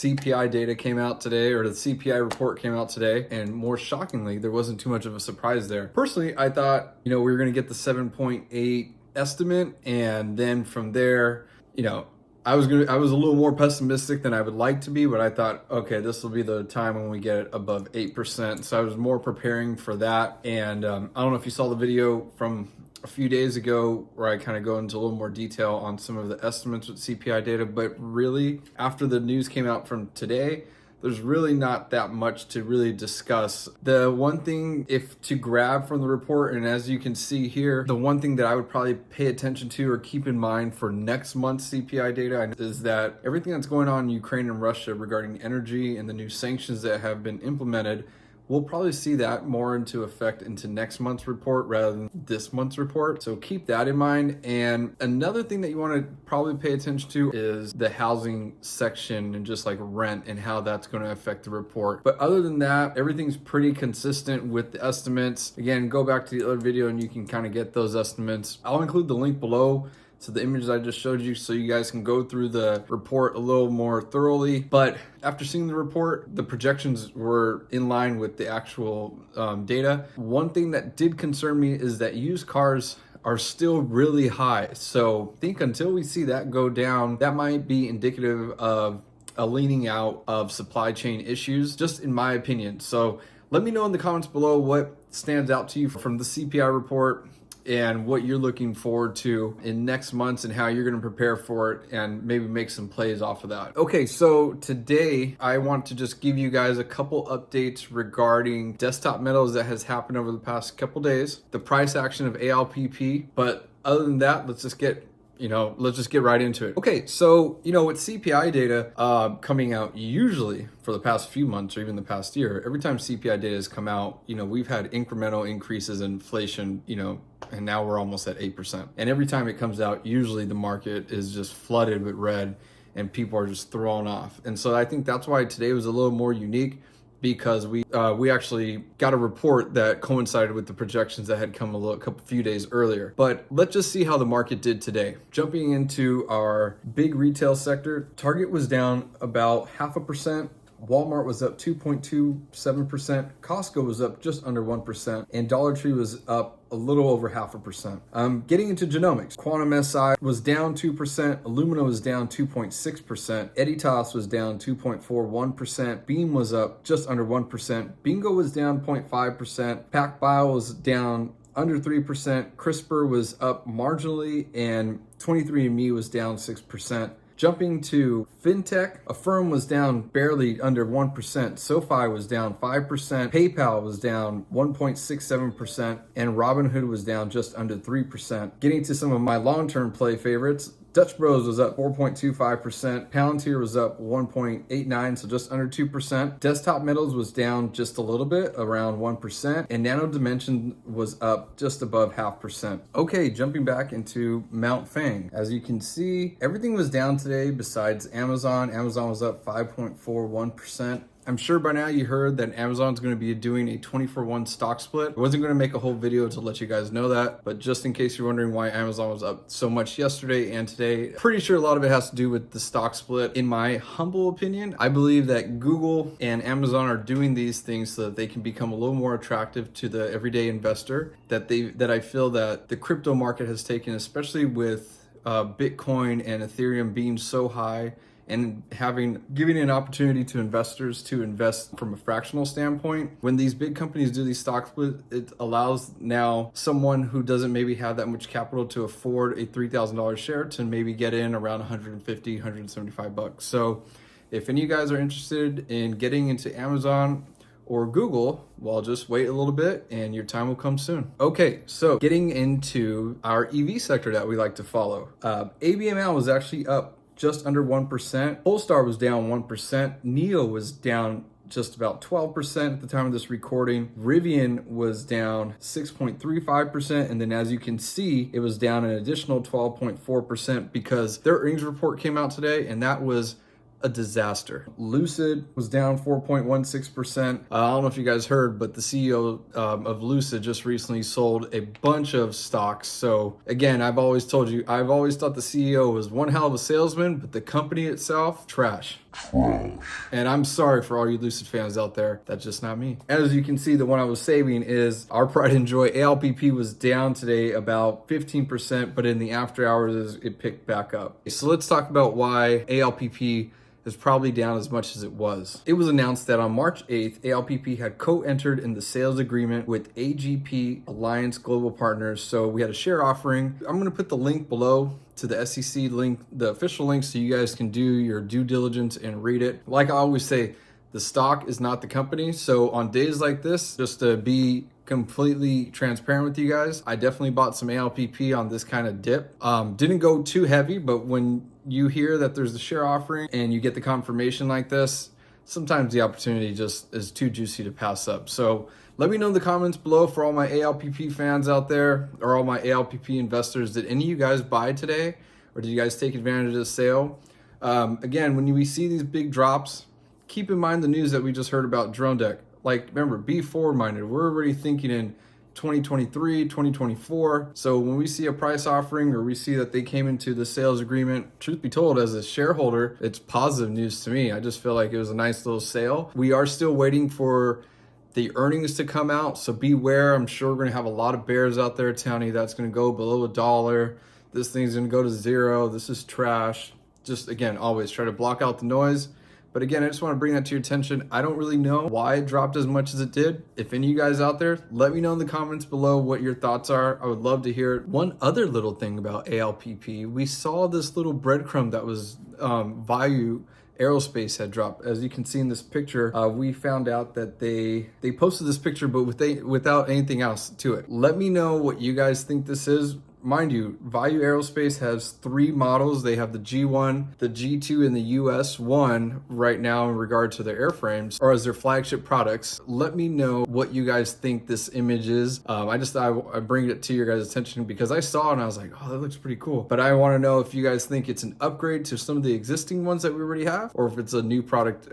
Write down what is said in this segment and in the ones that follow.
CPI data came out today, or the CPI report came out today, and more shockingly, there wasn't too much of a surprise there. Personally, I thought, we were going to get the 7.8 estimate, and then from there, I was a little more pessimistic than I would like to be, but I thought, okay, this will be the time when we get it above 8%. So I was more preparing for that. And I don't know if you saw the video from a few days ago where I kind of go into a little more detail on some of the estimates with CPI data, but really after the news came out from today, there's really not that much to really discuss. The one thing to grab from the report, and as you can see here, the one thing that I would probably pay attention to or keep in mind for next month's CPI data is that everything that's going on in Ukraine and Russia regarding energy and the new sanctions that have been implemented, we'll probably see that more into effect into next month's report rather than this month's report. So keep that in mind. And another thing that you want to probably pay attention to is the housing section and just like rent and how that's going to affect the report. But other than that, everything's pretty consistent with the estimates. Again, go back to the other video and you can kind of get those estimates. I'll include the link below to the images I just showed you so you guys can go through the report a little more thoroughly. But after seeing the report, the projections were in line with the actual data. One thing that did concern me is that used cars are still really high. So I think until we see that go down, that might be indicative of a leaning out of supply chain issues, just in my opinion. So let me know in the comments below what stands out to you from the CPI report and what you're looking forward to in next months and how you're going to prepare for it and maybe make some plays off of that. Okay, so today I want to just give you guys a couple updates regarding desktop metals that has happened over the past couple days, the price action of Alpp, but other than that, let's just get right into it. Okay, so, with CPI data coming out usually for the past few months or even the past year, every time CPI data has come out, we've had incremental increases in inflation, and now we're almost at 8%. And every time it comes out, usually the market is just flooded with red and people are just thrown off. And so I think that's why today was a little more unique, because we actually got a report that coincided with the projections that had come a few days earlier. But let's just see how the market did today. Jumping into our big retail sector, Target was down about 0.5%. Walmart was up 2.27%, Costco was up just under 1%, and Dollar Tree was up a little over 0.5%. Getting into genomics, Quantum SI was down 2%, Illumina was down 2.6%, Editas was down 2.41%, Beam was up just under 1%, Bingo was down 0.5%, PacBio was down under 3%, CRISPR was up marginally, and 23andMe was down 6%. Jumping to fintech, Affirm was down barely under 1%, SoFi was down 5%, PayPal was down 1.67%, and Robinhood was down just under 3%. Getting to some of my long-term play favorites, Dutch Bros was up 4.25%, Palantir was up 1.89, so just under 2%. Desktop Metals was down just a little bit, around 1%, and Nano Dimension was up just above 0.5%. Okay, jumping back into Mount Fang. As you can see, everything was down today besides Amazon. Amazon was up 5.41%. I'm sure by now you heard that Amazon's going to be doing a 2-for-1 stock split. I wasn't going to make a whole video to let you guys know that, but just in case you're wondering why Amazon was up so much yesterday and today, pretty sure a lot of it has to do with the stock split. In my humble opinion, I believe that Google and Amazon are doing these things so that they can become a little more attractive to the everyday investor that I feel that the crypto market has taken, especially with Bitcoin and Ethereum being so high, and giving an opportunity to investors to invest from a fractional standpoint. When these big companies do these stock splits, it allows now someone who doesn't maybe have that much capital to afford a $3,000 share to maybe get in around 150, 175 bucks. So if any of you guys are interested in getting into Amazon or Google, well, just wait a little bit and your time will come soon. Okay, so getting into our EV sector that we like to follow. ABML was actually up just under 1%. Polestar was down 1%. NIO was down just about 12% at the time of this recording. Rivian was down 6.35%. And then as you can see, it was down an additional 12.4% because their earnings report came out today and that was a disaster. Lucid was down 4.16%. I don't know if you guys heard, but the CEO of Lucid just recently sold a bunch of stocks. So again, I've always told you, I've always thought the CEO was one hell of a salesman, but the company itself, trash. And I'm sorry for all you Lucid fans out there. That's just not me. As you can see, the one I was saving is our Pride and Joy. ALPP was down today about 15%, but in the after hours, it picked back up. So let's talk about why ALPP is probably down as much as it was. It was announced that on March 8th, ALPP had co-entered in the sales agreement with AGP Alliance Global Partners. So we had a share offering. I'm going to put the link below to the SEC link, the official link, so you guys can do your due diligence and read it. Like I always say, the stock is not the company. So on days like this, just to be completely transparent with you guys, I definitely bought some ALPP on this kind of dip. Didn't go too heavy, but when you hear that there's a share offering and you get the confirmation like this, sometimes the opportunity just is too juicy to pass up. So let me know in the comments below for all my ALPP fans out there, or all my ALPP investors. Did any of you guys buy today, or did you guys take advantage of the sale? Again, when we see these big drops, keep in mind the news that we just heard about Drone Deck. Like, remember, be forward-minded. We're already thinking in 2023, 2024. So when we see a price offering, or we see that they came into the sales agreement, truth be told, as a shareholder, it's positive news to me. I just feel like it was a nice little sale. We are still waiting for the earnings to come out, so beware. I'm sure we're going to have a lot of bears out there telling you that's going to go below $1. This thing's going to go to zero. This is trash. Just, again, always try to block out the noise. But again, I just want to bring that to your attention. I don't really know why it dropped as much as it did. If any of you guys out there, let me know in the comments below what your thoughts are. I would love to hear it. One other little thing about ALPP, we saw this little breadcrumb that was Value Aerospace had dropped. As you can see in this picture, we found out that they posted this picture, but without anything else to it. Let me know what you guys think this is. Mind you, Value Aerospace has 3 models. They have the G1, the G2, and the US1 right now in regard to their airframes, or as their flagship products. Let me know what you guys think this image is. I bring it to your guys' attention because I saw it and I was like, oh, that looks pretty cool. But I want to know if you guys think it's an upgrade to some of the existing ones that we already have, or if it's a new product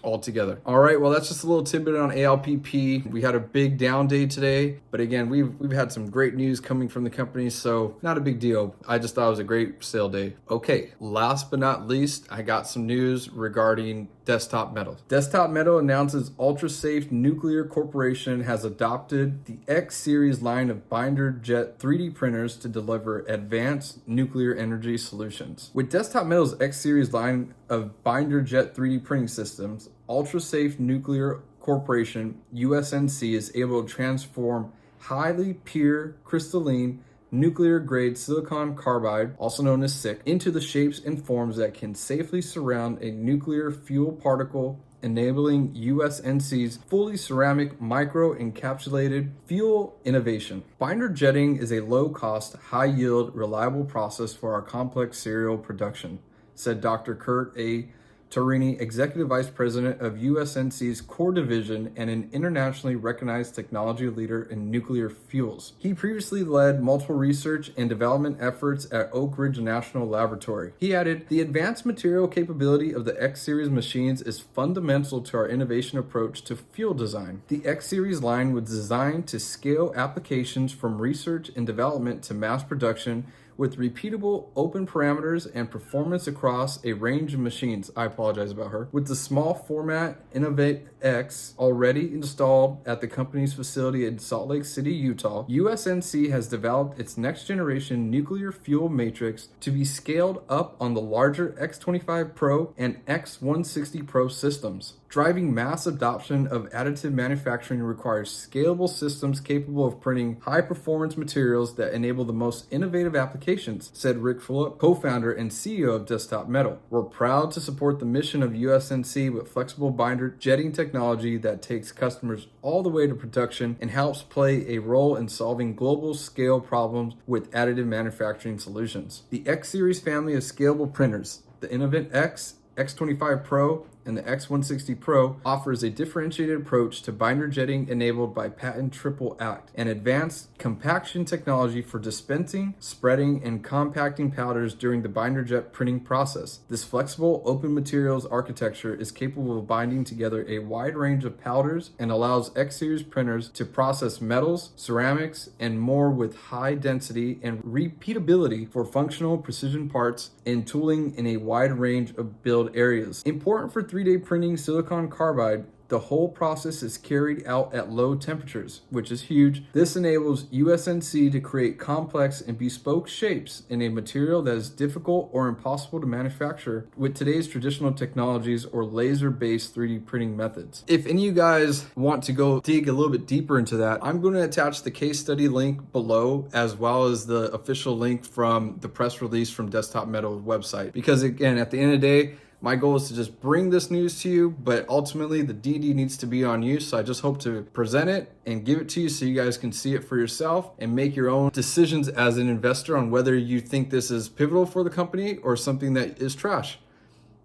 altogether. All right, well, that's just a little tidbit on ALPP. We had a big down day today, but again, we've had some great news coming from the company, so not a big deal. I just thought it was a great sale day. Okay, last but not least, I got some news regarding Desktop Metal. Desktop Metal announces Ultrasafe Nuclear Corporation has adopted the X series line of binder jet 3D printers to deliver advanced nuclear energy solutions. With Desktop Metal's X series line of binder jet 3D printing systems, Ultrasafe Nuclear Corporation, USNC, is able to transform highly pure crystalline nuclear-grade silicon carbide, also known as SiC, into the shapes and forms that can safely surround a nuclear fuel particle, enabling USNC's fully ceramic micro-encapsulated fuel innovation. Binder jetting is a low-cost, high-yield, reliable process for our complex serial production, said Dr. Kurt A. Torini, Executive Vice President of USNC's core division and an internationally recognized technology leader in nuclear fuels. He previously led multiple research and development efforts at Oak Ridge National Laboratory. He added, "The advanced material capability of the X-Series machines is fundamental to our innovation approach to fuel design. The X-Series line was designed to scale applications from research and development to mass production with repeatable open parameters and performance across a range of machines." I apologize about her. With the small format Innovate X already installed at the company's facility in Salt Lake City, Utah, USNC has developed its next generation nuclear fuel matrix to be scaled up on the larger X25 Pro and X160 Pro systems. Driving mass adoption of additive manufacturing requires scalable systems capable of printing high-performance materials that enable the most innovative applications, said Rick Phillip, co-founder and CEO of Desktop Metal. "We're proud to support the mission of USNC with flexible binder jetting technology that takes customers all the way to production and helps play a role in solving global scale problems with additive manufacturing solutions." The X-Series family of scalable printers, the Innovate X, X25 Pro, and the X160 Pro offers a differentiated approach to binder jetting enabled by Patent Triple Act, an advanced compaction technology for dispensing, spreading, and compacting powders during the binder jet printing process. This flexible, open materials architecture is capable of binding together a wide range of powders and allows X-Series printers to process metals, ceramics, and more with high density and repeatability for functional precision parts and tooling in a wide range of build areas. Important for 3D printing silicon carbide, the whole process is carried out at low temperatures, which is huge. This enables USNC to create complex and bespoke shapes in a material that is difficult or impossible to manufacture with today's traditional technologies or laser-based 3D printing methods. If any of you guys want to go dig a little bit deeper into that, I'm going to attach the case study link below, as well as the official link from the press release from Desktop Metal's website. Because again, at the end of the day, my goal is to just bring this news to you, but ultimately the DD needs to be on you. So I just hope to present it and give it to you so you guys can see it for yourself and make your own decisions as an investor on whether you think this is pivotal for the company or something that is trash.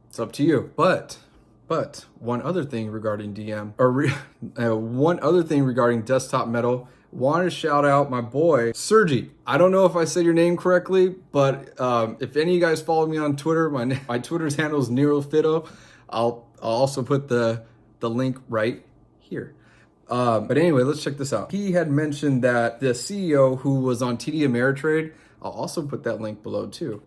It's up to you. But one other thing regarding one other thing regarding Desktop Metal, want to shout out my boy Sergi. I don't know if I said your name correctly, but if any of you guys follow me on Twitter, my Twitter's handle is NeroFito. I'll also put the link right here. But anyway, let's check this out. He had mentioned that the CEO who was on TD Ameritrade, I'll also put that link below too.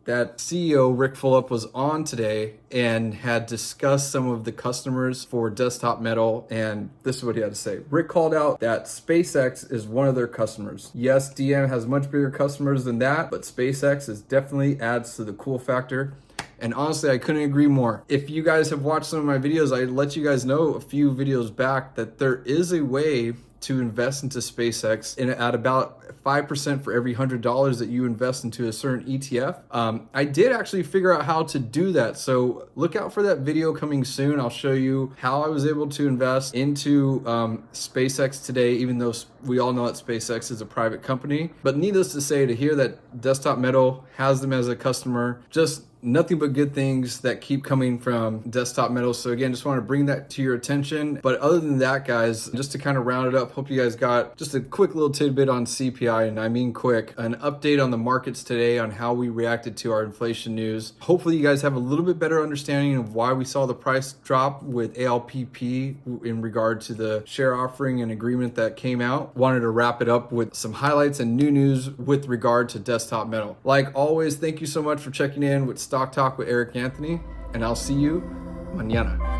That CEO, Rick Fulop, was on today and had discussed some of the customers for Desktop Metal, and this is what he had to say. Rick called out that SpaceX is one of their customers. Yes, DM has much bigger customers than that, but SpaceX is definitely adds to the cool factor. And honestly, I couldn't agree more. If you guys have watched some of my videos, I let you guys know a few videos back that there is a way to invest into SpaceX at about 5% for every $100 that you invest into a certain ETF. I did actually figure out how to do that. So look out for that video coming soon. I'll show you how I was able to invest into SpaceX today, even though we all know that SpaceX is a private company. But needless to say, to hear that Desktop Metal has them as a customer, just nothing but good things that keep coming from Desktop Metal. So again, just want to bring that to your attention. But other than that, guys, just to kind of round it up, hope you guys got just a quick little tidbit on CPI, and I mean quick, an update on the markets today on how we reacted to our inflation news. Hopefully you guys have a little bit better understanding of why we saw the price drop with ALPP in regard to the share offering and agreement that came out. Wanted to wrap it up with some highlights and new news with regard to Desktop Metal. Like always, thank you so much for checking in with Stock Talk with Erik Anthony, and I'll see you mañana.